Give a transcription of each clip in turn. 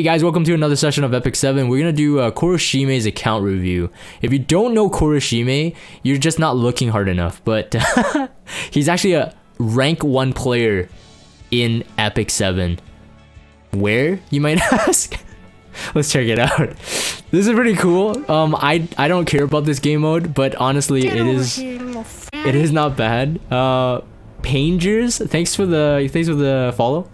Hey guys, welcome to another session of Epic 7. We're gonna do Koroshime's account review. If you don't know Koroshime, you're just not looking hard enough. But he's actually a rank 1 player in Epic 7. Where, you might ask? Let's check it out. This is pretty cool. I don't care about this game mode, but honestly, it is not bad. Pangers, thanks for the follow.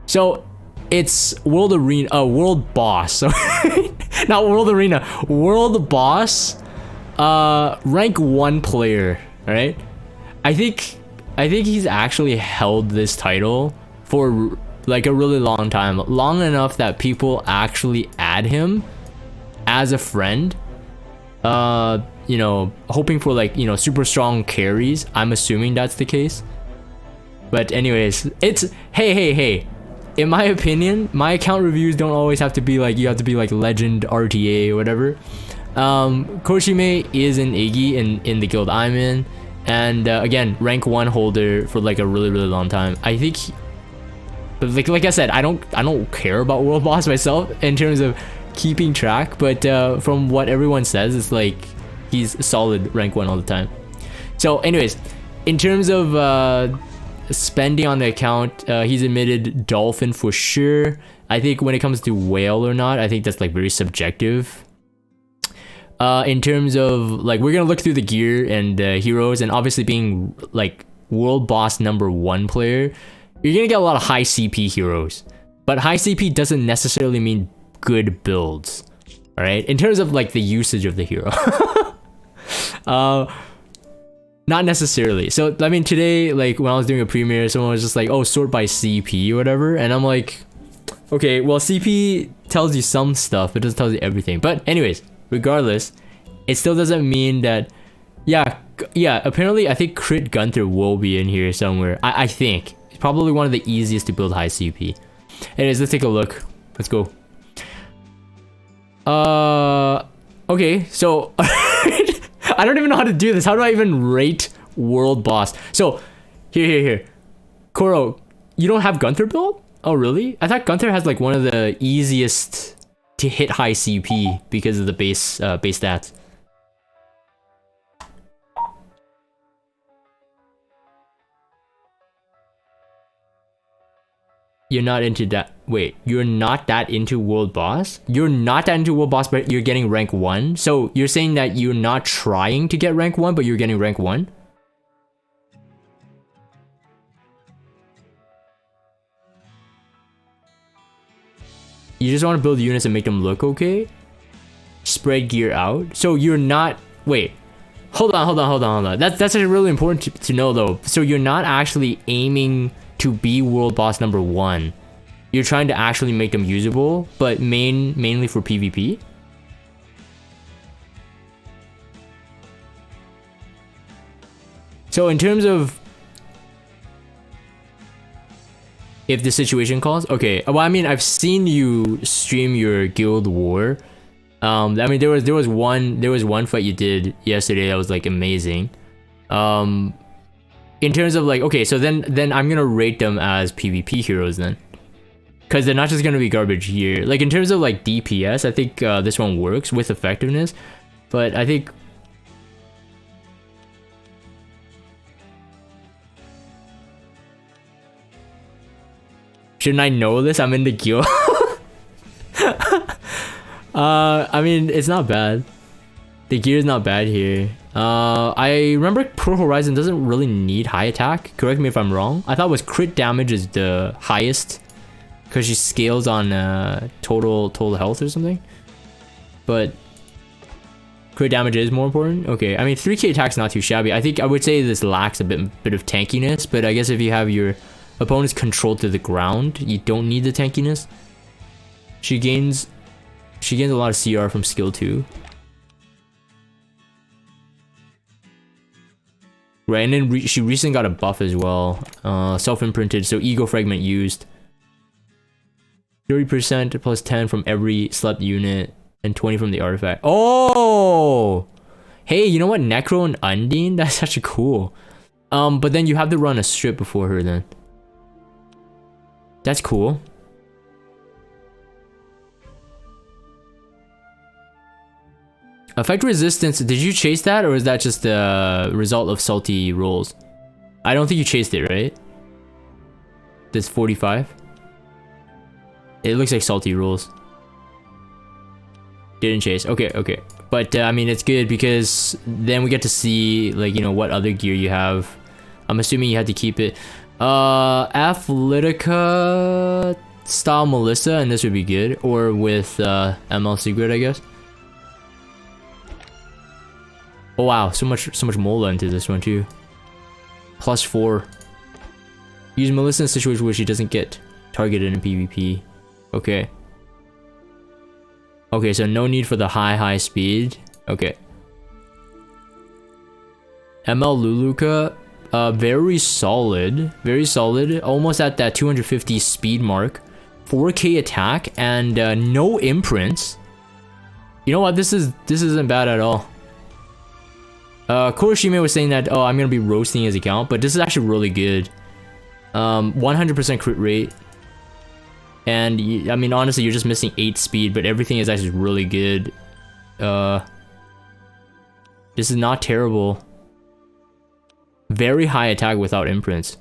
So it's World Arena, World Boss. So not World Arena, World Boss. Rank 1 player. All right. I think he's actually held this title for like a really long time, long enough that people actually add him as a friend. You know, hoping for like, you know, super strong carries. I'm assuming that's the case. But anyways, it's hey. In my opinion, my account reviews don't always have to be like, you have to be like legend, RTA, or whatever. Koroshime is an Iggy in the guild I'm in, and again, rank 1 holder for like a really long time. I think but like I said, I don't care about World Boss myself in terms of keeping track, but from what everyone says, it's like he's solid rank 1 all the time. So anyways, in terms of spending on the account, he's admitted dolphin for sure. I think when it comes to whale or not, I think that's like very subjective. In terms of like, we're gonna look through the gear and heroes, and obviously being like World Boss #1 player, you're gonna get a lot of high CP heroes, but high CP doesn't necessarily mean good builds. All right, in terms of like the usage of the hero. Not necessarily. So I mean, today, like when I was doing a premiere, someone was just like, oh, sort by CP or whatever, and I'm like, okay, well, CP tells you some stuff, it doesn't tell you everything. But anyways, regardless, it still doesn't mean that, yeah, apparently I think Crit Gunther will be in here somewhere. I think it's probably one of the easiest to build high CP. Anyways, let's take a look. Let's go. Okay, so I don't even know how to do this. How do I even rate World Boss? So, here. Koro, you don't have Gunther build? Oh, really? I thought Gunther has like one of the easiest to hit high CP because of the base stats. You're not into that. Wait, you're not that into World Boss? You're not that into World Boss, but you're getting rank 1? So you're saying that you're not trying to get rank 1, but you're getting rank 1? You just want to build units and make them look okay? Spread gear out? So you're not... Wait. Hold on. That's actually really important to know though. So you're not actually aiming to be World Boss #1. You're trying to actually make them usable, but mainly for PvP. So in terms of if the situation calls, okay. Well, I mean, I've seen you stream your guild war. I mean, there was one fight you did yesterday that was like amazing. In terms of like, okay, so then I'm gonna rate them as PvP heroes then, because they're not just gonna be garbage here. Like in terms of like DPS, I think this one works with effectiveness, but I think shouldn't I know this? I'm in the guild. I mean, it's not bad. The gear is not bad here. I remember Pro Horizon doesn't really need high attack. Correct me if I'm wrong. I thought it was crit damage is the highest because she scales on total health or something. But crit damage is more important. Okay, I mean 3k attack's not too shabby. I think I would say this lacks a bit of tankiness, but I guess if you have your opponents controlled to the ground, you don't need the tankiness. She gains a lot of CR from skill 2. Right, and then she recently got a buff as well. Self-imprinted, so ego fragment used. 30% plus 10 from every slept unit, and 20 from the artifact. Oh! Hey, you know what? Necro and Undine? That's actually cool. But then you have to run a strip before her then. That's cool. Effect resistance, did you chase that or is that just the result of salty rolls? I don't think you chased it, right? That's 45. It looks like salty rolls. Didn't chase. Okay, okay. But I mean, it's good because then we get to see, like, you know, what other gear you have. I'm assuming you had to keep it. Athletica style Melissa, and this would be good. Or with ML Secret, I guess. Oh wow, so much mola into this one too. +4. Use Melissa in a situation where she doesn't get targeted in PvP. Okay. Okay, so no need for the high speed. Okay. ML Luluka, very solid. Very solid. Almost at that 250 speed mark. 4k attack and no imprints. You know what? This isn't bad at all. Koroshime was saying that, oh, I'm gonna be roasting his account, but this is actually really good. 100% crit rate. And, I mean, honestly, you're just missing 8 speed, but everything is actually really good. This is not terrible. Very high attack without imprints.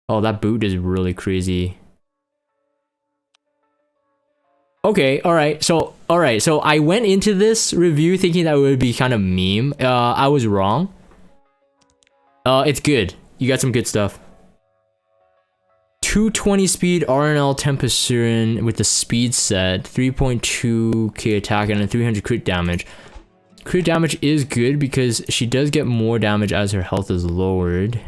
Oh, that boot is really crazy. Okay, alright, so I went into this review thinking that it would be kind of meme. I was wrong. It's good. You got some good stuff. 220 speed RNL Tempesturin with the speed set, 3.2k attack and a 300 crit damage. Crit damage is good because she does get more damage as her health is lowered.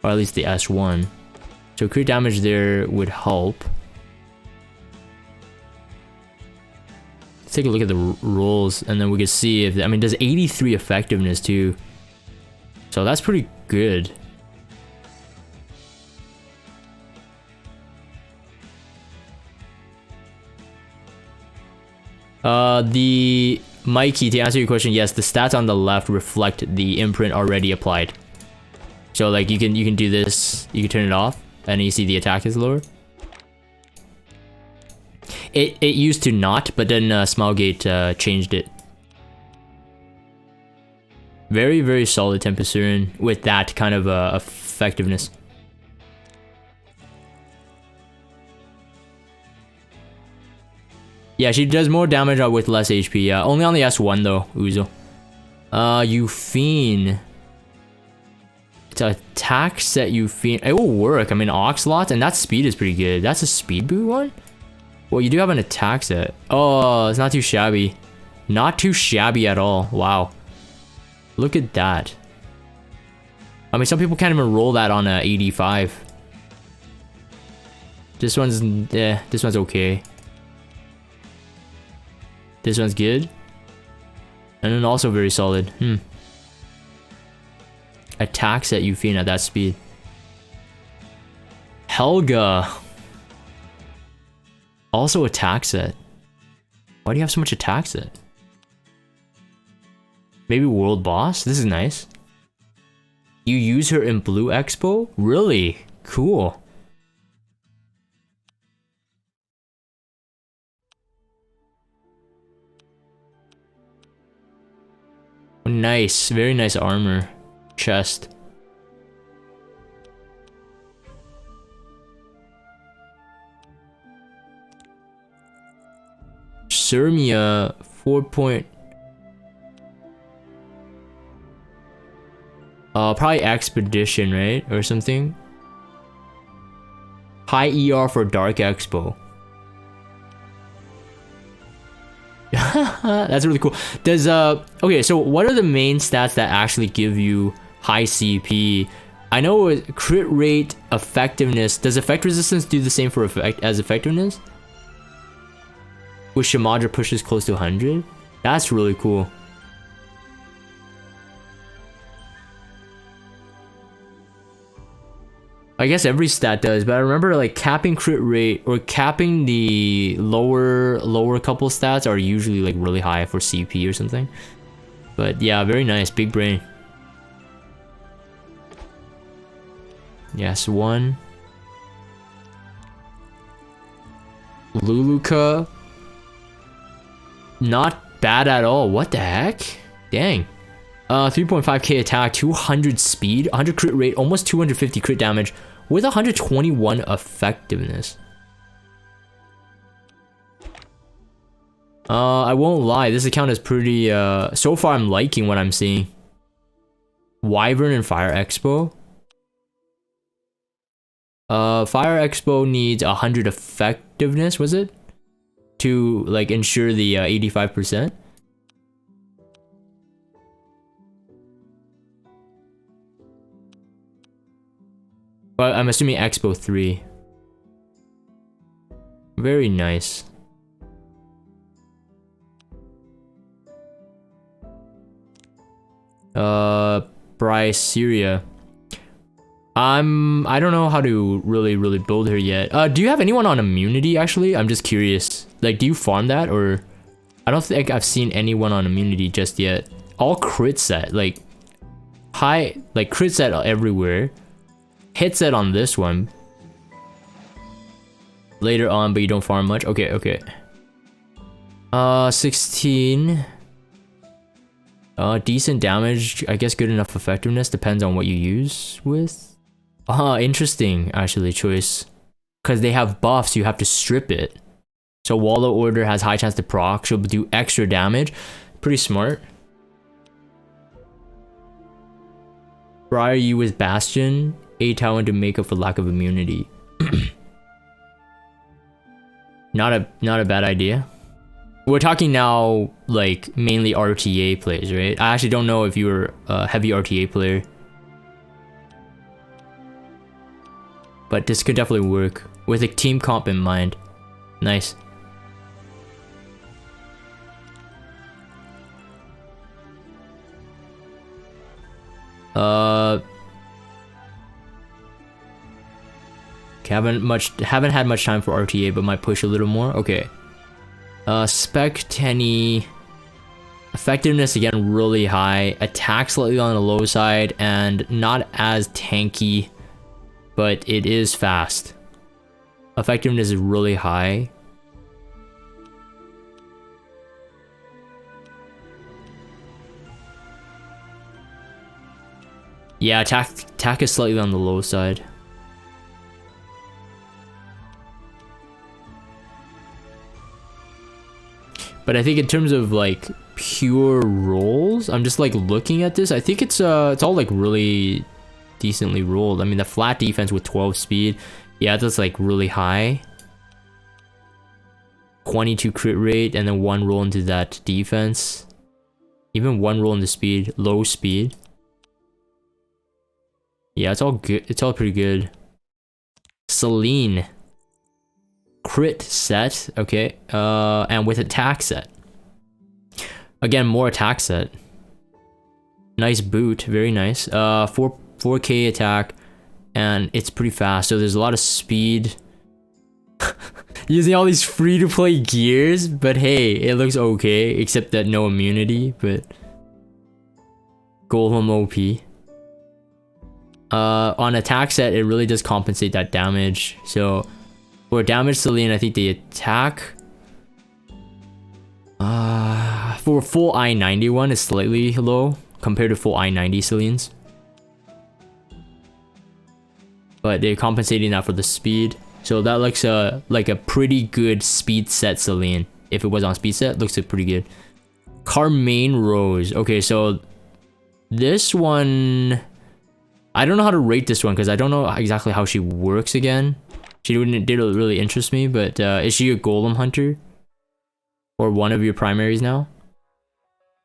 Or at least the S1. So crit damage there would help. Let's take a look at the rolls and then we can see if, I mean, does 83 effectiveness too. So that's pretty good. The Mikey, to answer your question, yes, the stats on the left reflect the imprint already applied. So like you can do this, you can turn it off, and you see the attack is lower. It used to not, but then Smilegate changed it. Very, very solid Tempesturin with that kind of effectiveness. Yeah, she does more damage with less HP. Yeah, only on the S1 though, Uzo. Euphine. It's an attack set Euphine. It will work. I mean, Oxlot, and that speed is pretty good. That's a speed boot one? Well, you do have an attack set. Oh, it's not too shabby. Not too shabby at all. Wow. Look at that. I mean, some people can't even roll that on a 85. This one's, this one's okay. This one's good. And then also very solid. Attacks at Euphine at that speed. Helga. Also attack set. Why do you have so much attack set? Maybe world boss? This is nice. You use her in Blue Expo? Really? Cool. Nice. Very nice armor. Chest. Sirmia 4 point. Probably Expedition, right? Or something. High ER for Dark Expo. That's really cool. Does okay, so what are the main stats that actually give you high CP? I know crit rate, effectiveness. Does effect resistance do the same for effectiveness? With Shimadra pushes close to 100? That's really cool. I guess every stat does, but I remember like capping crit rate or capping the lower couple stats are usually like really high for CP or something. But yeah, very nice, big brain. Yes, one. Luluka. Not bad at all. What the heck? Dang. 3.5k attack, 200 speed, 100 crit rate, almost 250 crit damage with 121 effectiveness. I won't lie, this account is pretty, so far I'm liking what I'm seeing. Wyvern and Fire Expo. Fire Expo needs 100 effectiveness, was it? To, like, ensure the 85%. But I'm assuming Expo 3. Very nice. Bryce Syria. I don't know how to really build her yet. Do you have anyone on immunity actually? I'm just curious. Like, do you farm that, or I don't think I've seen anyone on immunity just yet. All crit set, like high, like crit set everywhere. Hit set on this one. Later on, but you don't farm much. Okay, okay. 16. Decent damage. I guess good enough effectiveness. Depends on what you use with. Interesting, actually, choice. Because they have buffs, you have to strip it. So Wallow Order has high chance to proc. She'll do extra damage. Pretty smart. Briar you with Bastion. A talent to make up for lack of immunity. Not a bad idea. We're talking now, like, mainly RTA plays, right? I actually don't know if you were a heavy RTA player. But this could definitely work with a team comp in mind. Nice. Haven't had much time for RTA, but might push a little more. Okay. Spec Tenny. Effectiveness again really high. Attack slightly on the low side and not as tanky, but it is fast. Effectiveness is really high. Yeah, attack is slightly on the low side. But I think in terms of like pure rolls, I'm just like looking at this. I think it's all like really decently rolled. I mean, the flat defense with 12 speed, yeah, that's like really high. 22 crit rate and then one roll into that defense. Even one roll into speed, low speed. Yeah, it's all good. It's all pretty good. Celine. Crit set, okay. And with attack set. Again, more attack set. Nice boot, very nice. 4k attack, and it's pretty fast. So there's a lot of speed. Using all these free-to-play gears, but hey, it looks okay, except that no immunity. But Golem OP. On attack set, it really does compensate that damage. So for damage Celine, I think the attack for full I-91 is slightly low compared to full I-90 Celine's. But they're compensating that for the speed. So that looks like a pretty good speed set Celine. If it was on speed set, looks pretty good. Carmine Rose. Okay, so this one, I don't know how to rate this one because I don't know exactly how she works again. She didn't really interest me, but is she a golem hunter? Or one of your primaries now?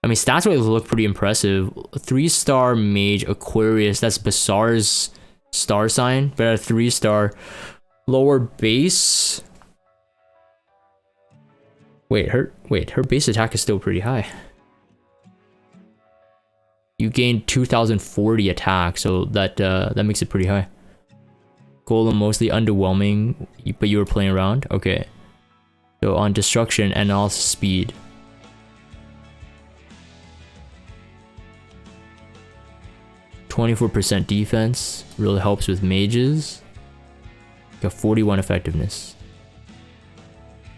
I mean, stats wise look pretty impressive. 3-star mage Aquarius, that's Bassar's star sign, but a 3-star lower base. Wait, her base attack is still pretty high. You gain 2040 attack, so that makes it pretty high. Golem mostly underwhelming, but you were playing around? Okay. So on destruction and also speed. 24% defense. Really helps with mages. Got 41 effectiveness.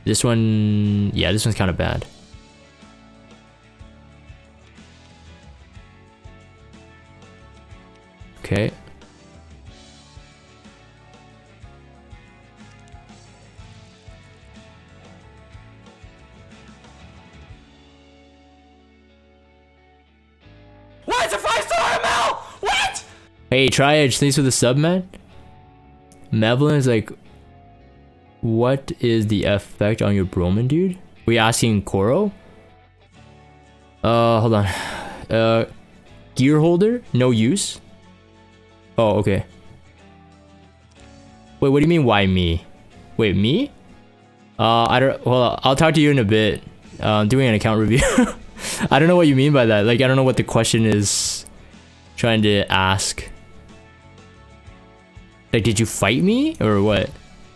This one, yeah, this one's kind of bad. Okay. What? It's a 5-star ML! What? Hey, Triage, thanks for the sub, man. Mevlin is like, what is the effect on your Broman, dude? We asking Koro? Hold on. Gear holder? No use? Oh, okay. Wait, what do you mean, why me? Wait, me? I don't, well, I'll talk to you in a bit. I'm doing an account review. I don't know what you mean by that. Like, I don't know what the question is trying to ask. Like, did you fight me? Or what?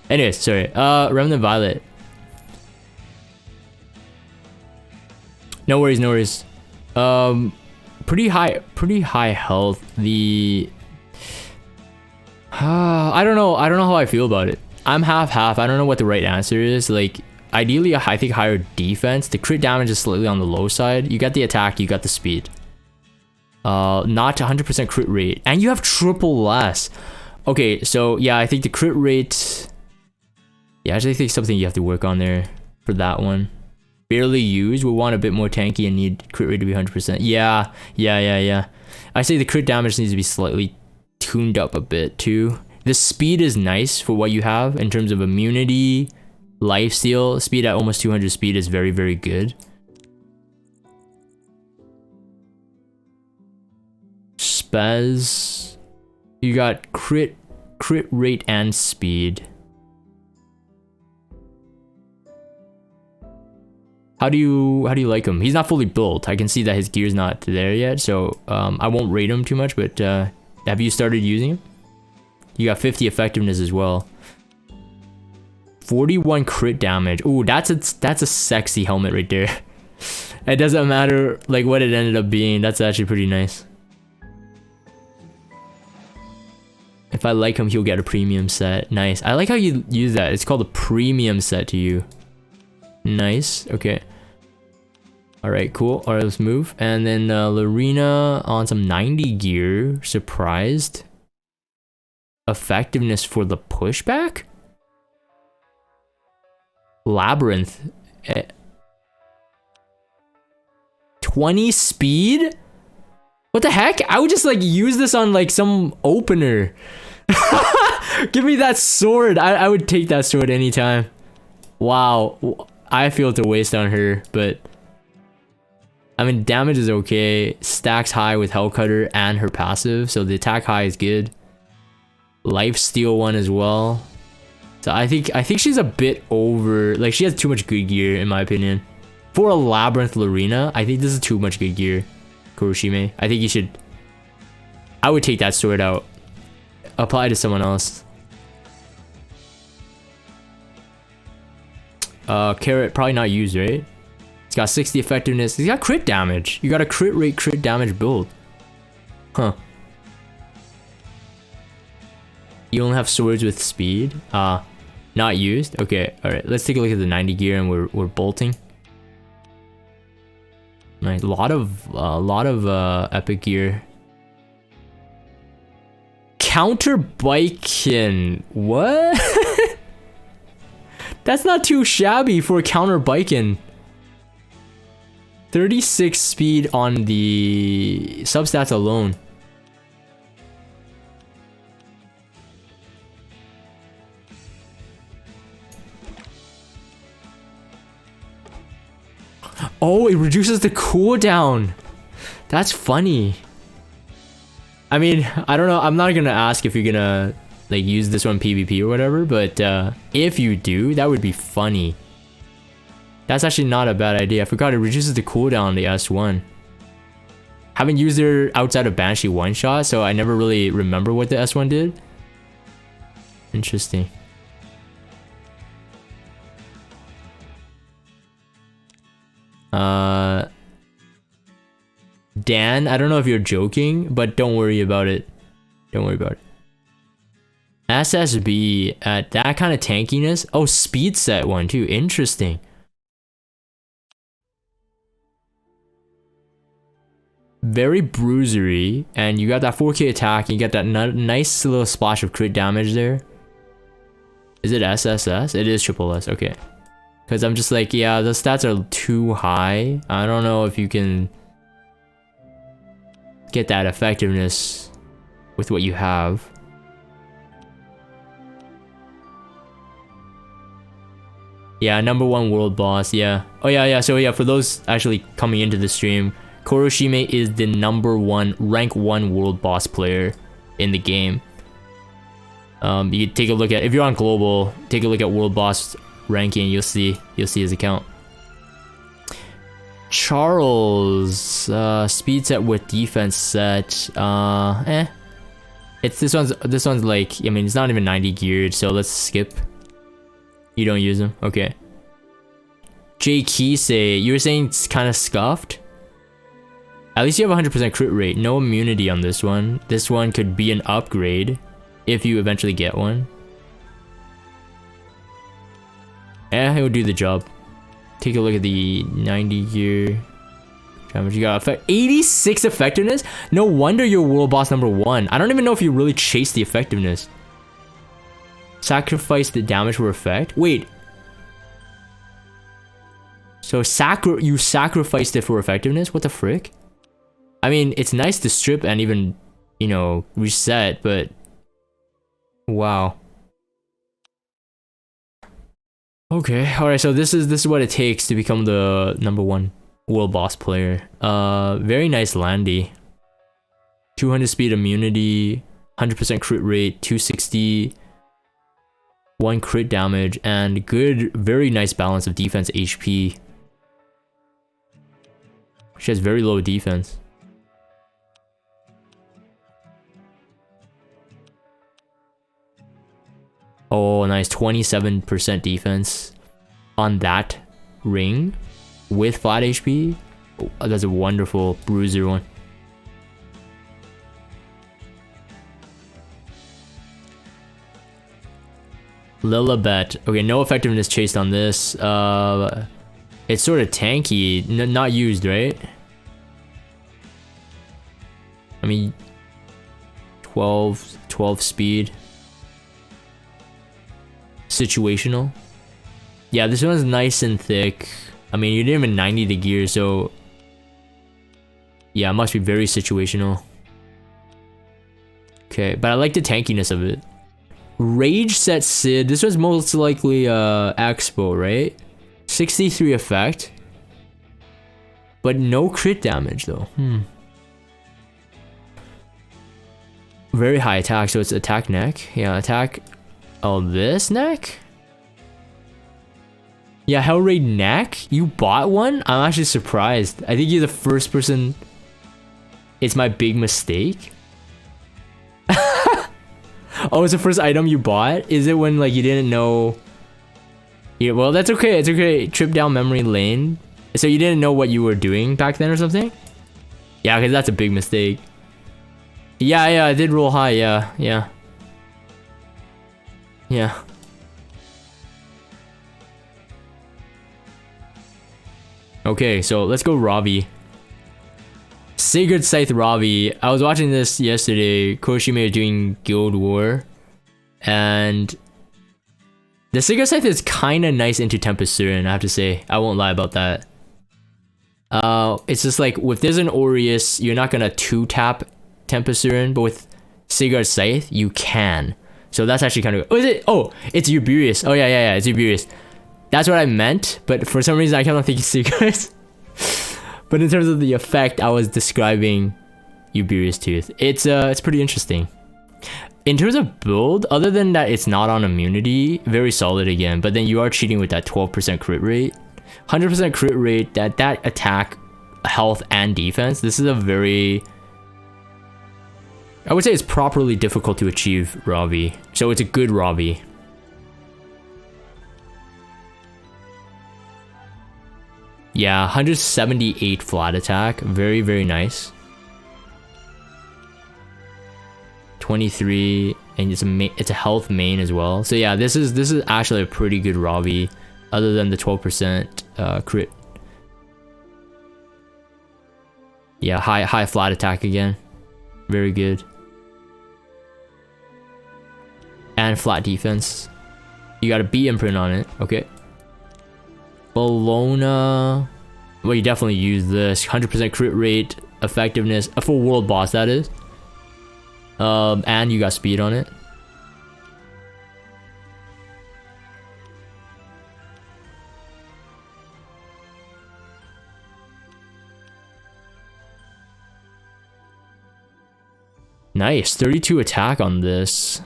Anyways, sorry. Remnant Violet. No worries, no worries. Pretty high health. The I don't know how I feel about it. I'm half. I don't know what the right answer is. Like, ideally, I think higher defense. The crit damage is slightly on the low side. You got the attack, you got the speed. Not 100% crit rate, and you have triple less. Okay, so yeah, I think the crit rate. Yeah, I actually think something you have to work on there for that one. Barely used. We want a bit more tanky and need crit rate to be 100%. Yeah. I say the crit damage needs to be slightly tuned up a bit too. The speed is nice for what you have in terms of immunity, lifesteal. Speed at almost 200 speed is very, very good. Spaz. You got crit rate and speed. How do you like him? He's not fully built. I can see that his gear's not there yet, so I won't rate him too much, but have you started using him? You got 50 effectiveness as well. 41 crit damage. Ooh, that's a sexy helmet right there. It doesn't matter like what it ended up being. That's actually pretty nice. If I like him, he'll get a premium set. Nice. I like how you use that. It's called a premium set to you. Nice. Okay. Alright, cool. Alright, let's move. And then Lorena on some 90 gear. Surprised. Effectiveness for the pushback? Labyrinth. 20 speed? What the heck? I would just like use this on like some opener. Give me that sword. I would take that sword anytime. Wow. I feel it's a waste on her, but I mean, damage is okay. Stacks high with Hellcutter and her passive, so the attack high is good. Lifesteal one as well. So I think she's a bit over. Like, she has too much good gear in my opinion. For a Labyrinth Lorena, I think this is too much good gear. Koroshime, I think you should. I would take that sword out. Apply to someone else. Carrot probably not used, right? It's got 60 effectiveness. It's got crit damage. You got a crit rate, crit damage build. Huh. You only have swords with speed. Not used. Okay, all right. Let's take a look at the 90 gear, and we're bolting. Nice. A lot of epic gear. Counter biking. What? That's not too shabby for a counter biking. 36 speed on the substats alone. Oh, it reduces the cooldown. That's funny. I mean, I don't know. I'm not gonna ask if you're gonna like use this one PvP or whatever, but if you do, that would be funny. That's actually not a bad idea. I forgot it reduces the cooldown on the S1. Haven't used her outside of Banshee one shot, so I never really remember what the S1 did. Interesting. Dan, I don't know if you're joking, but don't worry about it. Don't worry about it. SSB at that kind of tankiness. Oh, speed set one too. Interesting. Very bruisery, and you got that 4K attack. You got that nice little splash of crit damage there. Is it SSS? It is triple S. Okay. Because I'm just like, yeah, the stats are too high. I don't know if you can get that effectiveness with what you have. Yeah, #1 world boss, yeah. Oh yeah, so yeah, for those actually coming into the stream, Koroshime is the #1 rank 1 world boss player in the game. You take a look at, if you're on global, take a look at world boss ranking, you'll see his account. Charles, speed set with defense set, it's this one's like, I mean, it's not even 90 geared, so let's skip. You don't use them? Okay. J Kisei, you were saying it's kind of scuffed? At least you have 100% crit rate. No immunity on this one. This one could be an upgrade if you eventually get one. It will do the job. Take a look at the 90 gear damage. You got 86 effectiveness? No wonder you're world boss #1. I don't even know if you really chase the effectiveness. Sacrifice the damage for effect? Wait. So you sacrificed it for effectiveness? What the frick? I mean, it's nice to strip and even, you know, reset, but wow. Okay, alright, so this is what it takes to become the #1 world boss player. Very nice landy. 200 speed immunity, 100% crit rate, 260, 1 crit damage, and good, very nice balance of defense HP. She has very low defense. Oh, nice. 27% defense on that ring with flat HP. Oh, that's a wonderful bruiser one. Lilibet. Okay, no effectiveness chased on this. It's sort of tanky. Not used, right? I mean, 12 speed. Situational. Yeah, this one's nice and thick. I mean, you didn't even 90 the gear, so yeah, it must be very situational. Okay, but I like the tankiness of it. Rage set Sid. This was most likely Expo, right? 63 effect, but no crit damage though. Very high attack, so it's attack neck. Yeah, attack. Oh, this neck? Yeah, Hellraid neck? You bought one? I'm actually surprised. I think you're the first person. It's my big mistake. Oh, it's the first item you bought? Is it when like you didn't know? Yeah, well, that's okay. It's okay. Trip down memory lane. So you didn't know what you were doing back then or something? Yeah, because that's a big mistake. Yeah, I did roll high. Yeah. Okay, so let's go Ravi. Sigurd Scythe Ravi. I was watching this yesterday. Koroshime was doing Guild War. And the Sigurd Scythe is kind of nice into Tempest Surin, I have to say. I won't lie about that. It's just like, if there's an Aureus, you're not gonna 2-tap Tempest Surin, but with Sigurd Scythe, you can. So that's actually kind of... Oh, is it? Oh, it's Uberius. Oh, yeah, it's Uberius. That's what I meant, but for some reason I kept on thinking Sigurd. But in terms of the effect, I was describing Uberius Tooth. It's pretty interesting. In terms of build, other than that it's not on immunity, very solid again, but then you are cheating with that 12% crit rate. 100% crit rate, that attack, health, and defense. This is a very... I would say it's properly difficult to achieve Ravi. So it's a good Ravi. Yeah, 178 flat attack. Very, very nice. 23, and it's a health main as well. So yeah, this is actually a pretty good Robbie, other than the 12% crit. Yeah, high flat attack again. Very good. And flat defense. You got a B imprint on it. Okay. Bologna. Well, you definitely use this. 100% crit rate, effectiveness, a full world boss that is. And you got speed on it. Nice, 32 attack on this.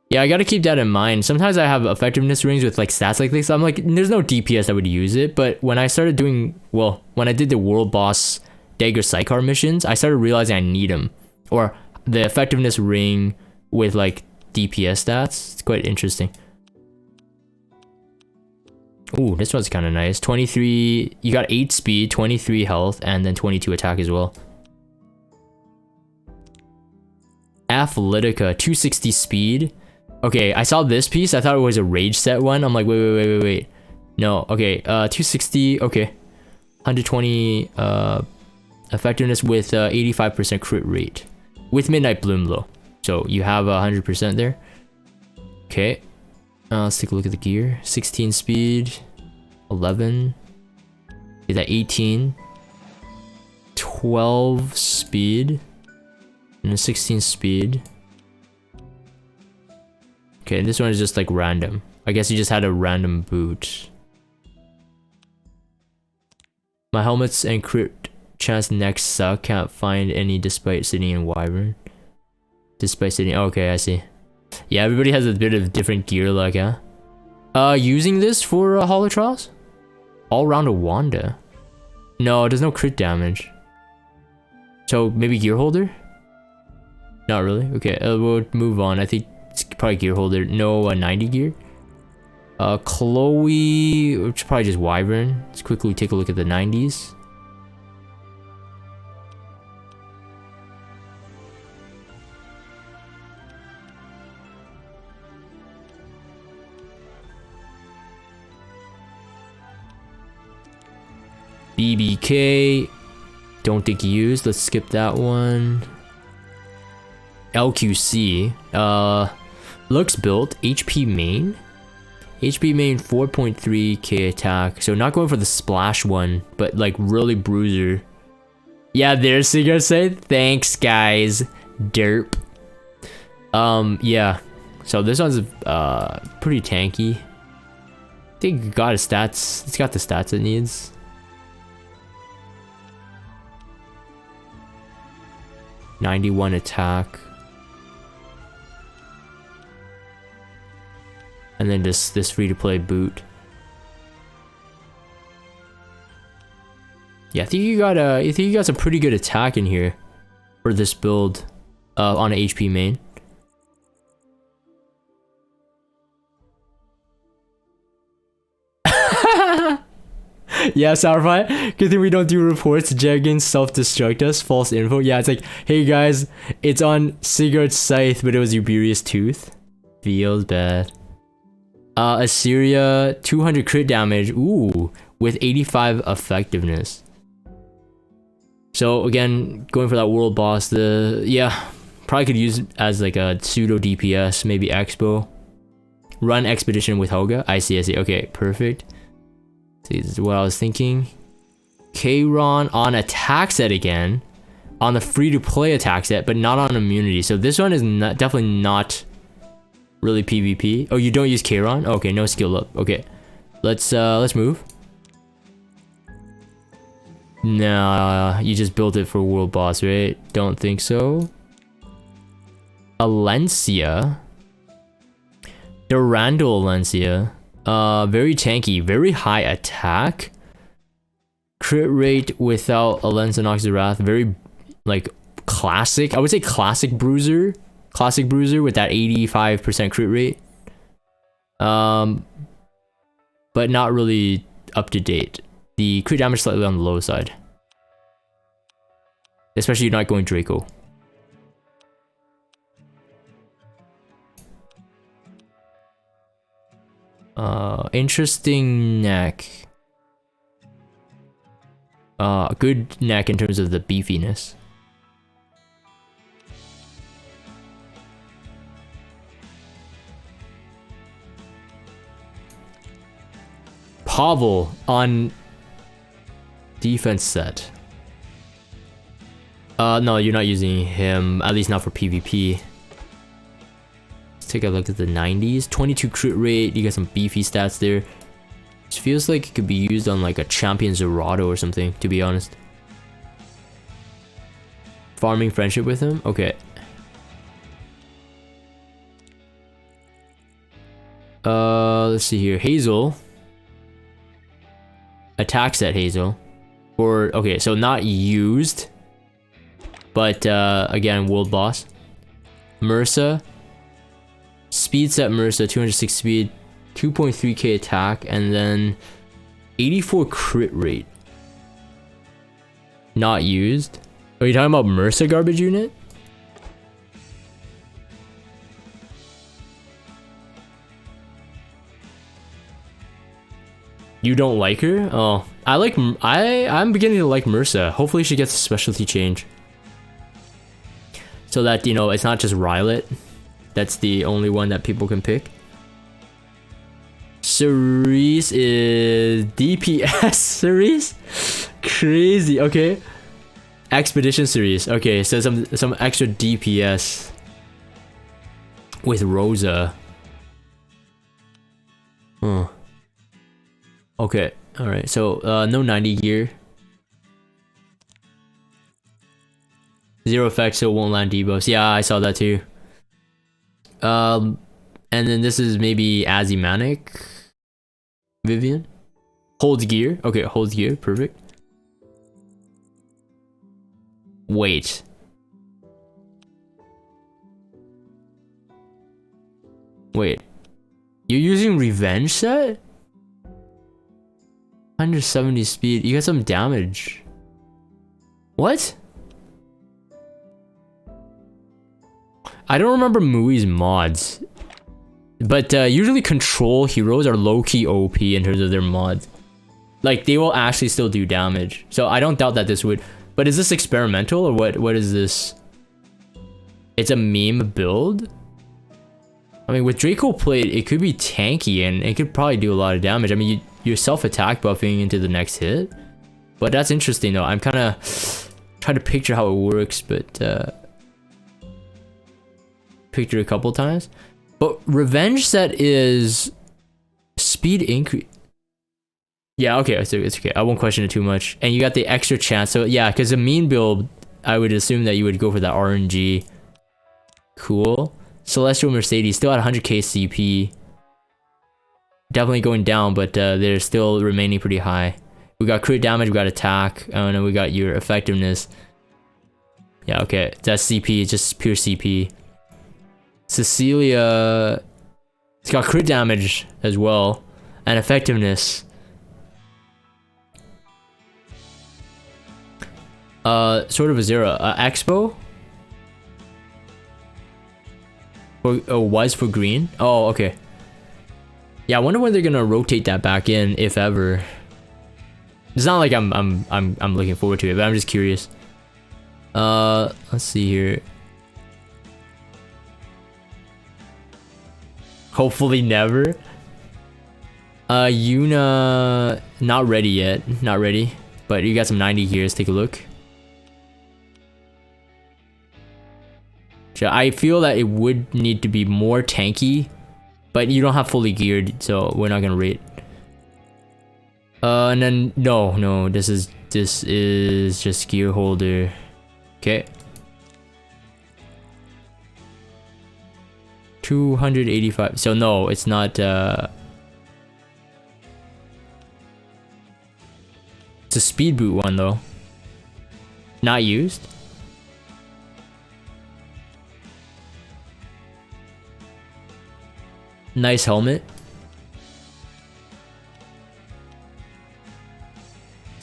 Yeah, I gotta keep that in mind. Sometimes I have effectiveness rings with like stats like this. I'm like, there's no DPS that would use it. But when I started doing, well, when I did the world boss Dagger Psychar missions, I started realizing I need them. Or the effectiveness ring with like DPS stats. It's quite interesting. Ooh, this one's kind of nice. 23, you got 8 speed, 23 health, and then 22 attack as well. Athletica, 260 speed. Okay, I saw this piece. I thought it was a rage set one. I'm like, wait. No, okay, 260, okay. 120 effectiveness with 85% crit rate. With Midnight Bloom though. So you have 100% there. Okay. Let's take a look at the gear. 16 speed. 11. Is that 18? 12 speed. And a 16 speed. Okay, this one is just like random. I guess you just had a random boot. My helmets and crit chance next suck. Can't find any despite sitting in Wyvern. Despite sitting. Okay, I see. Yeah, everybody has a bit of different gear luck, huh? Using this for Holo Trials? All round a Wanda. No, there's no crit damage. So maybe gear holder? Not really. Okay, we'll move on. I think it's probably gear holder. No, 90 gear. Chloe, which is probably just Wyvern. Let's quickly take a look at the 90s. BBK, don't think used. Let's skip that one. LQC, looks built. HP main. HP main 4.3k attack. So not going for the splash one, but like really bruiser. Yeah, there's Cigar said. Thanks guys. Derp. Yeah. So this one's pretty tanky. I think it got its stats. It's got the stats it needs. .91 attack. And then this free-to-play boot. Yeah, I think you got some pretty good attack in here for this build on an HP main. Yeah, Sourfire. Good thing we don't do reports. Jeggins self-destruct us. False info. Yeah, it's like, hey guys, it's on Sigurd's scythe, but it was Uberius tooth. Feels bad. Assyria, 200 crit damage. Ooh, with 85 effectiveness. So again, going for that world boss. Yeah, probably could use it as like a pseudo DPS, maybe Expo. Run expedition with Hoga. I see. Okay, perfect. See, this is what I was thinking. Kron on attack set again, on the free-to-play attack set, but not on immunity. So this one is definitely not really PvP. Oh, you don't use Kron? Okay, no skill up. Okay, let's move. Nah, you just built it for world boss, right? Don't think so. Alencia. Durandal Alencia. Very tanky, very high attack. Crit rate without Alencia Nox the Wrath. Very, like, classic. I would say classic bruiser. Classic bruiser with that 85% crit rate. But not really up to date. The crit damage slightly on the low side. Especially you're not going Draco. Interesting neck. Good neck in terms of the beefiness. Pavel on defense set. No, you're not using him, at least not for PvP. Let's take a look at the 90s. 22 crit rate, you got some beefy stats there. It feels like it could be used on like a champion Zerato or something, to be honest. Farming friendship with him? Okay. Let's see here. Hazel. Attack set Hazel. Or, okay, so not used. But, again, world boss. Mursa. Speed set Mursa, 206 speed, 2.3k attack, and then 84 crit rate. Not used. Are you talking about Mursa garbage unit? You don't like her? Oh, I'm beginning to like Mursa. Hopefully she gets a specialty change. So that, you know, it's not just Rylet. That's the only one that people can pick. Cerise is DPS Cerise? Crazy, okay. Expedition Cerise. Okay, so some extra DPS with Rosa. Huh. Okay, alright, so no 90 gear. Zero effect, so it won't land debuffs. Yeah, I saw that too. And then this is maybe Azimanic Vivian. Holds gear. Okay, holds gear, perfect. Wait. Wait. You're using Revenge set? 170 speed. You got some damage. What? I don't remember Mui's mods. But usually control heroes are low-key OP in terms of their mods. Like, they will actually still do damage. So I don't doubt that this would... But is this experimental or what is this? It's a meme build? I mean, with Draco Plate, it could be tanky and it could probably do a lot of damage. I mean, you're self-attack buffing into the next hit. But that's interesting though. I'm kind of trying to picture how it works, but... picture a couple times. But Revenge set is... speed increase. Yeah, okay, so it's okay. I won't question it too much. And you got the extra chance. So yeah, because a mean build, I would assume that you would go for that RNG. Cool. Celestial Mercedes, still at 100k CP. Definitely going down, but they're still remaining pretty high. We got crit damage, we got attack, and then we got your effectiveness. Yeah, okay, that's CP, just pure CP. Cecilia, it's got crit damage as well, and effectiveness. Sort of a zero. Expo? Was for green? Oh, okay. Yeah, I wonder when they're gonna rotate that back in, if ever. It's not like I'm looking forward to it, but I'm just curious. Let's see here. Hopefully never. Yuna, not ready yet. Not ready. But you got some 90 gears, take a look. I feel that it would need to be more tanky, but you don't have fully geared, so we're not gonna rate. And then no, this is just gear holder. Okay. 285. So no, it's not. It's a speed boot one though. Not used. Nice helmet.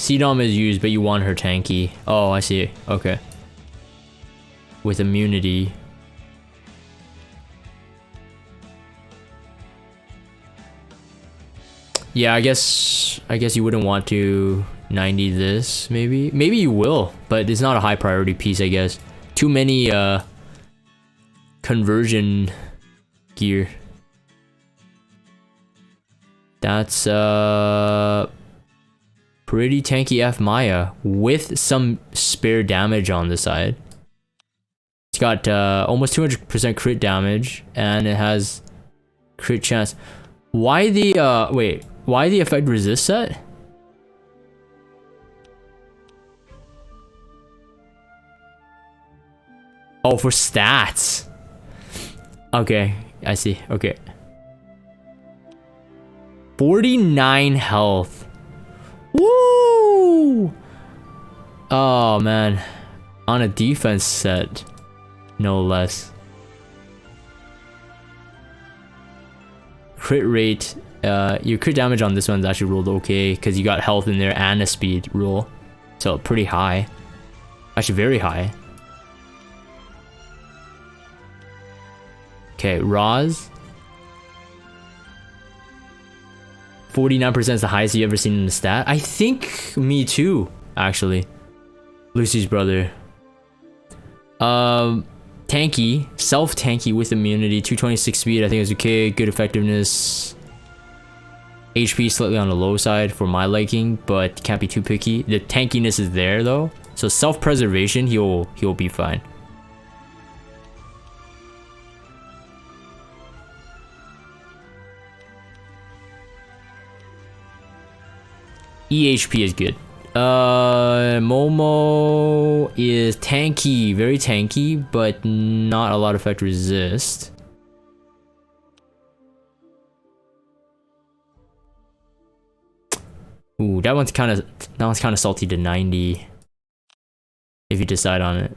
C-Dom is used, but you want her tanky. Oh, I see. Okay. With immunity. Yeah, I guess you wouldn't want to 90 this, maybe? Maybe you will, but it's not a high priority piece, I guess. Too many conversion gear. That's pretty tanky F Maya with some spare damage on the side. It's got almost 200% crit damage, and it has crit chance. Why the wait, why the effect resist set? Oh, for stats. Okay, I see. Okay. 49 health. Woo! Oh man. On a defense set, no less. Crit rate, your crit damage on this one's actually rolled okay because you got health in there and a speed roll. So pretty high. Actually very high. Okay, Roz. 49% is the highest you've ever seen in the stat. I think me too, actually. Lucy's brother. Tanky, self-tanky with immunity, 226 speed, I think is okay, good effectiveness. HP slightly on the low side for my liking, but can't be too picky. The tankiness is there though, so self-preservation, he'll be fine. EHP is good. Momo is tanky, very tanky, but not a lot of effect resist. Ooh, that one's kind of salty to 90. If you decide on it.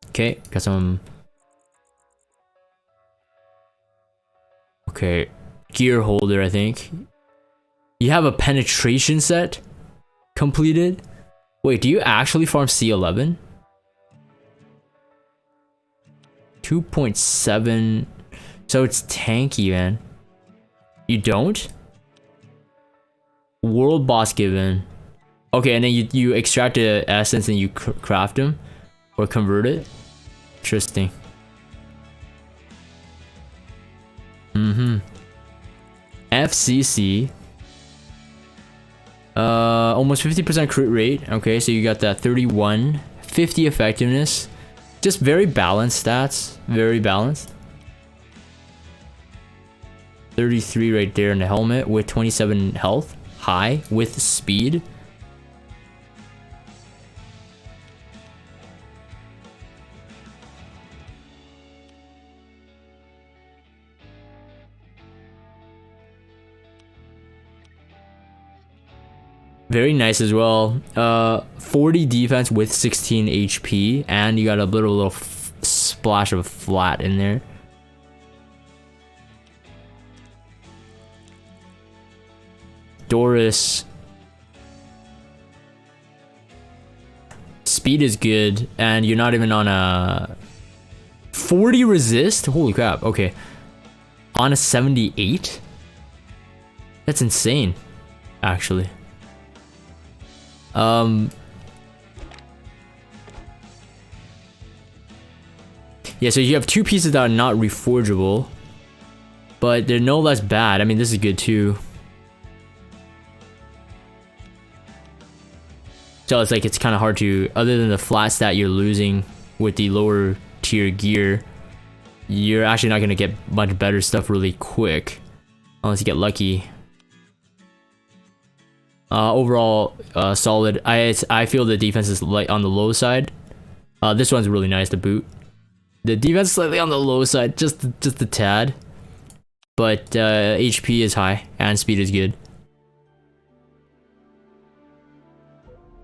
Okay, got some. Okay, gear holder, I think. You have a penetration set completed. Wait, do you actually farm C11? 2.7. So it's tanky, man. You don't? World boss given. Okay, and then you extract the essence and you craft them or convert it. Interesting. FCC. Almost 50% crit rate. Okay, so you got that 31, 50 effectiveness. Just very balanced stats. Very balanced. 33 right there in the helmet with 27 health. High with speed. Very nice as well. 40 defense with 16 HP, and you got a little splash of flat in there. Doris. Speed is good, and you're not even on a 40 resist? Holy crap, okay. On a 78? That's insane, actually. Yeah, so you have two pieces that are not reforgeable, but they're no less bad. I mean, this is good too. So it's like, it's kind of hard to, other than the flat stat you're losing with the lower tier gear, you're actually not going to get much better stuff really quick, unless you get lucky. Overall, solid. I feel the defense is light on the low side. This one's really nice to boot. The defense slightly on the low side, just a tad, but HP is high and speed is good.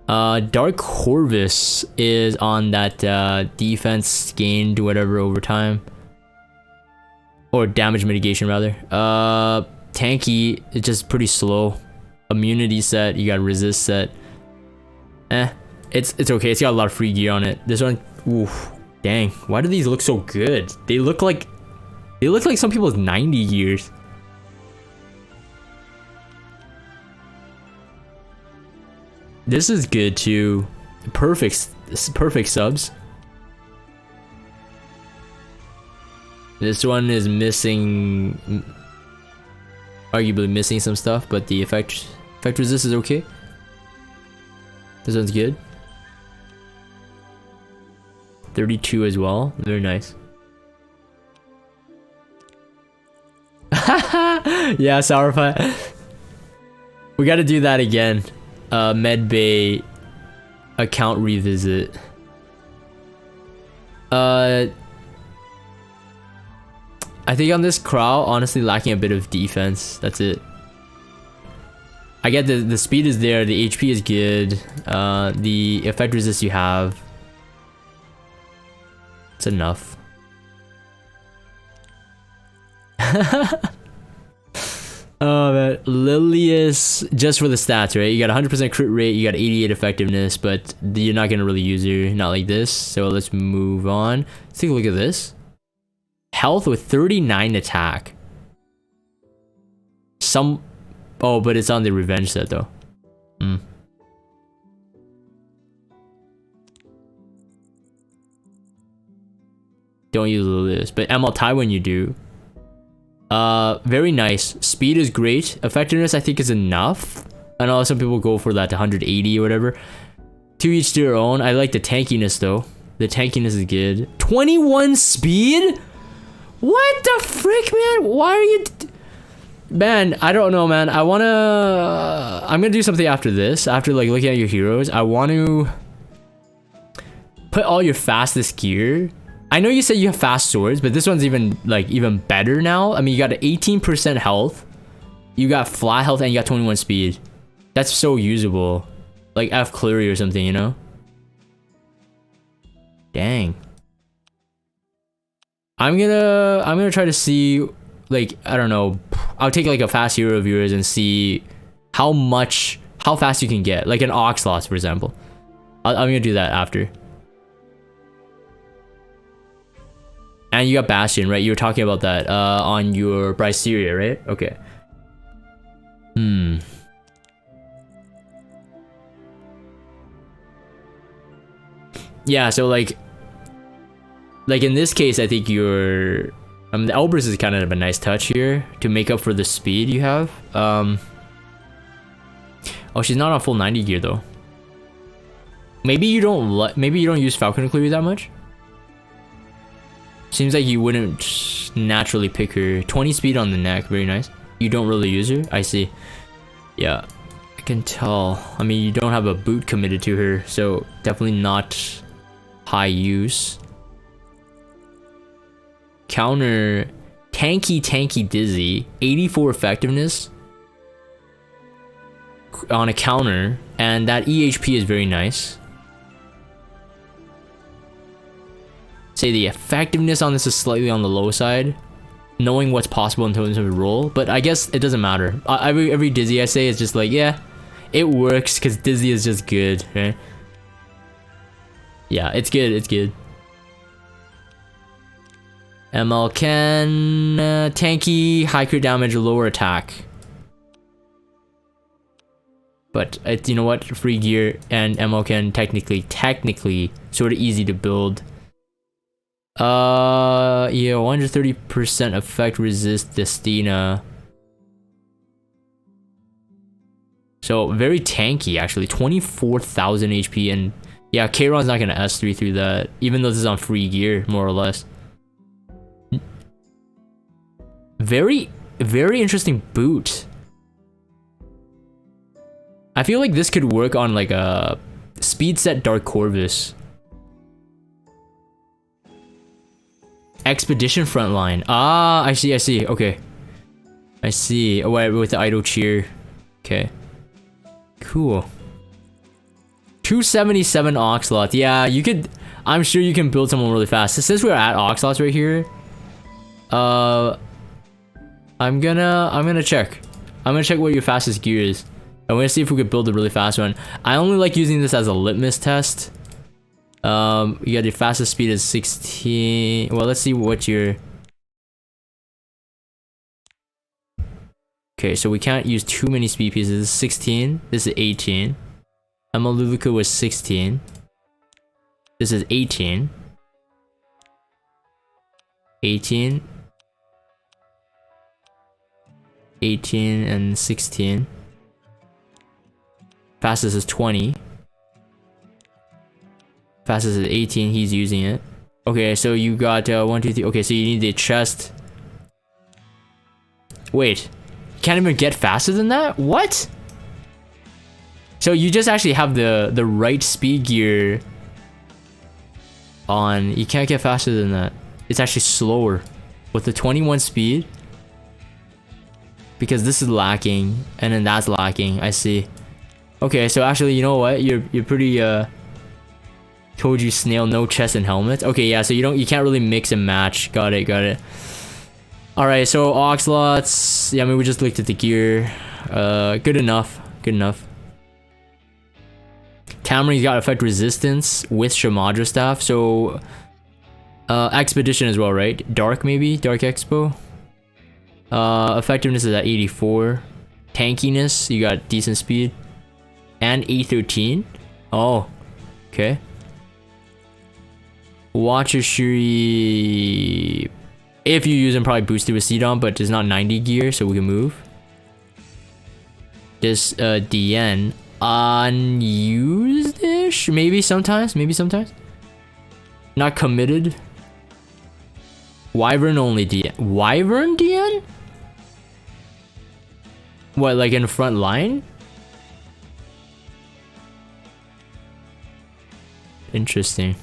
Dark Corvus is on that defense gained whatever over time, or damage mitigation rather. Tanky is just pretty slow. Immunity set, you got resist set. It's okay. It's got a lot of free gear on it. This one, oof, dang. Why do these look so good? They look like some people's 90 years. This is good too. Perfect subs. This one is missing, arguably missing some stuff, but the effect resist is okay. This one's good. 32 as well. Very nice. Yeah, Sour Pie. We gotta do that again. Medbay account revisit. I think on this Crow, honestly lacking a bit of defense. That's it. I get the speed is there, the HP is good, the effect resist you have. It's enough. Oh man, Lilius, just for the stats, right? You got 100% crit rate, you got 88 effectiveness, but you're not gonna really use her, not like this. So let's move on. Let's take a look at this. Health with 39 attack. Oh, but it's on the revenge set though. Don't use Lilius, but MLTI when you do. Very nice. Speed is great. Effectiveness I think is enough. I know some people go for that to 180 or whatever. To each their own. I like the tankiness though. The tankiness is good. 21 speed? What the frick, man? Why are you... Man, I don't know, man. I'm gonna do something after this. After like looking at your heroes, I want to put all your fastest gear. I know you said you have fast swords, but this one's even better now. I mean, you got an 18% health, you got flat health, and you got 21 speed. That's so usable. Like F Cleary or something, you know? Dang. I'm gonna try to see, like, I don't know. I'll take like a fast hero of yours and see how fast you can get. Like an Oxlots, for example. I'm gonna do that after. And you got Bastion, right? You were talking about that on your Bryceria, right? Okay. Yeah, so like in this case, I think the Elbrus is kind of a nice touch here to make up for the speed you have. Oh, she's not on full 90 gear though. Maybe you don't use Falcon Cleary that much. Seems like you wouldn't naturally pick her. 20 speed on the neck, very nice. You don't really use her? I see. Yeah, I can tell. I mean, you don't have a boot committed to her, so definitely not high use. Counter, tanky Dizzy, 84 effectiveness on a counter, and that EHP is very nice. Say the effectiveness on this is slightly on the low side, knowing what's possible in terms of a roll, but I guess it doesn't matter. Every Dizzy I say is just like, yeah, it works because Dizzy is just good, right? Yeah, it's good, it's good. ML can tanky, high crit damage, lower attack. But you know what? Free gear and ML can technically sort of easy to build. Yeah, 130% effect resist Destina. So very tanky actually, 24,000 HP, and yeah, Kayron's not gonna S3 through that, even though this is on free gear, more or less. Very interesting boot. I feel like this could work on like a speed set Dark Corvus. Expedition frontline. Ah, I see. Okay. I see. Oh, wait, with the idle cheer. Okay. Cool. 277 Oxlots. Yeah, you could. I'm sure you can build someone really fast. Since we're at Oxlots right here, I'm gonna check. I'm gonna check what your fastest gear is. I'm gonna see if we could build a really fast one. I only like using this as a litmus test. You got your fastest speed is 16. Well, let's see what your... Okay, so we can't use too many speed pieces. This is 16. This is 18. Amaluluka was 16. This is 18. 18. 18 and 16. Fastest is 20. Fastest is 18. He's using it. Okay, so you got 1, 2, 3. Okay, so you need the chest. Wait. Can't even get faster than that? What? So you just actually have the right speed gear on. You can't get faster than that. It's actually slower with the 21 speed, because this is lacking and then that's lacking. I see. Okay, so actually, you know what? You're pretty told you snail, no chest and helmet. Okay, yeah, so you can't really mix and match. Got it. Alright, so Oxlots, yeah, I mean, we just looked at the gear. Good enough. Tamari's got effect resistance with Shamadra staff, so expedition as well, right? Dark maybe? Dark Expo? Effectiveness is at 84. Tankiness, you got decent speed. And E13. Oh, okay. Watcher Shuri, if you use him, probably boosted with Sidon, but it's not 90 gear, so we can move. This DN, unused-ish? Maybe sometimes. Not committed. Wyvern only DN. Wyvern DN? What, like in front line? Interesting.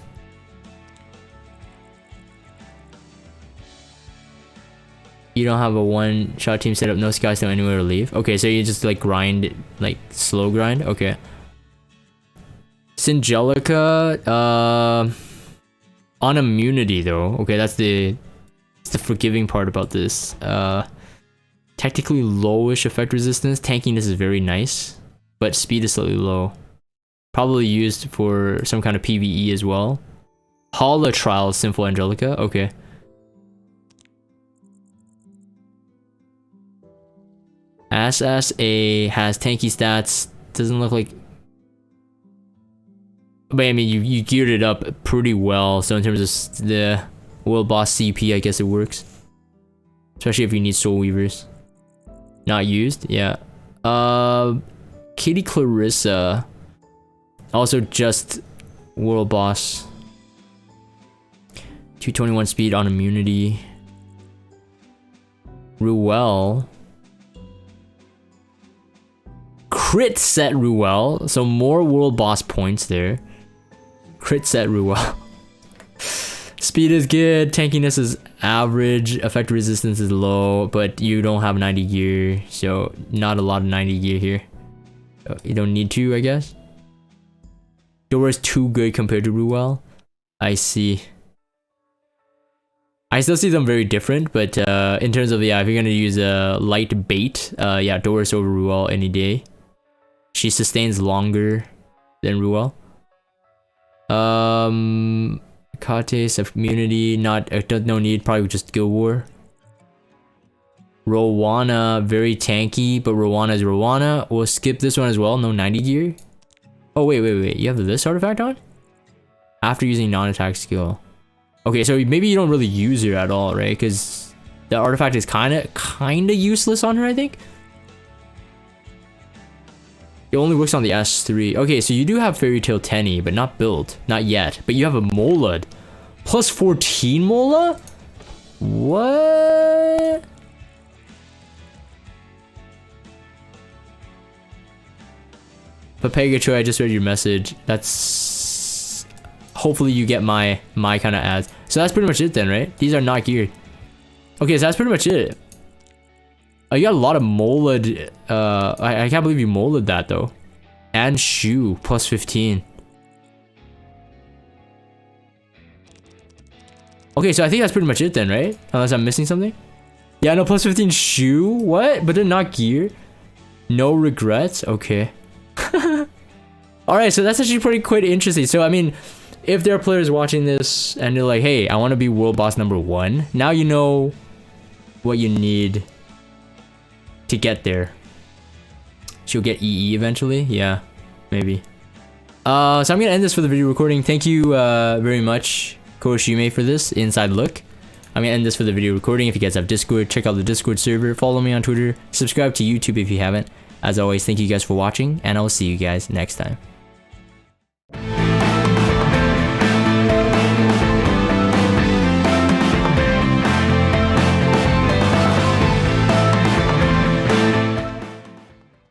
You don't have a one-shot team setup, no scouts, no anywhere to leave. Okay, so you just like grind, like slow grind. Okay. Syngelica, on immunity though. Okay, that's the forgiving part about this. Technically lowish effect resistance. Tankiness is very nice, but speed is slightly low. Probably used for some kind of PvE as well. Hala Trial, Sinful Angelica. Okay. SSA has tanky stats. Doesn't look like... But I mean, you geared it up pretty well. So in terms of the World Boss CP, I guess it works. Especially if you need Soul Weavers. Not used? Yeah. Kitty Clarissa. Also just World Boss. 221 speed on immunity. Ruel. Crit set Ruel. So more World Boss points there. Crit set Ruel. Speed is good. Tankiness is average. Effect resistance is low. But you don't have 90 gear. So not a lot of 90 gear here. You don't need to, I guess. Dora is too good compared to Ruel. I see. I still see them very different, but in terms of, yeah, if you're gonna use a light bait, yeah, Doris over Ruel any day. She sustains longer than Ruel. Kate's immunity, not no need, probably just Guild War. Rowana, very tanky, but Rowana is Rowana. We'll skip this one as well, no 90 gear. Oh, wait, you have this artifact on? After using non-attack skill. Okay, so maybe you don't really use her at all, right? Because the artifact is kinda useless on her, I think. It only works on the S3. Okay, so you do have Fairy Tail Tenny, but not built. Not yet. But you have a Molad. Plus 14 Mola? What? Papegacho, I just read your message. That's... Hopefully you get my kind of ads. So that's pretty much it then, right? These are not geared. Okay, so that's pretty much it. You got a lot of Molad. I can't believe you Molad that though. And Shoe, plus 15. Okay, so I think that's pretty much it then, right? Unless I'm missing something. Yeah, no, plus 15 Shoe? What? But they're not gear. No regrets? Okay. Alright, so that's actually pretty quite interesting. So, I mean, if there are players watching this and they're like, hey, I want to be world boss number 1, now you know what you need to get there. She'll get EE eventually? Yeah, maybe. So I'm gonna end this for the video recording. Thank you very much, Koroshime, for this inside look. I'm gonna end this for the video recording. If you guys have Discord, check out the Discord server. Follow me on Twitter. Subscribe to YouTube if you haven't. As always, thank you guys for watching, and I will see you guys next time.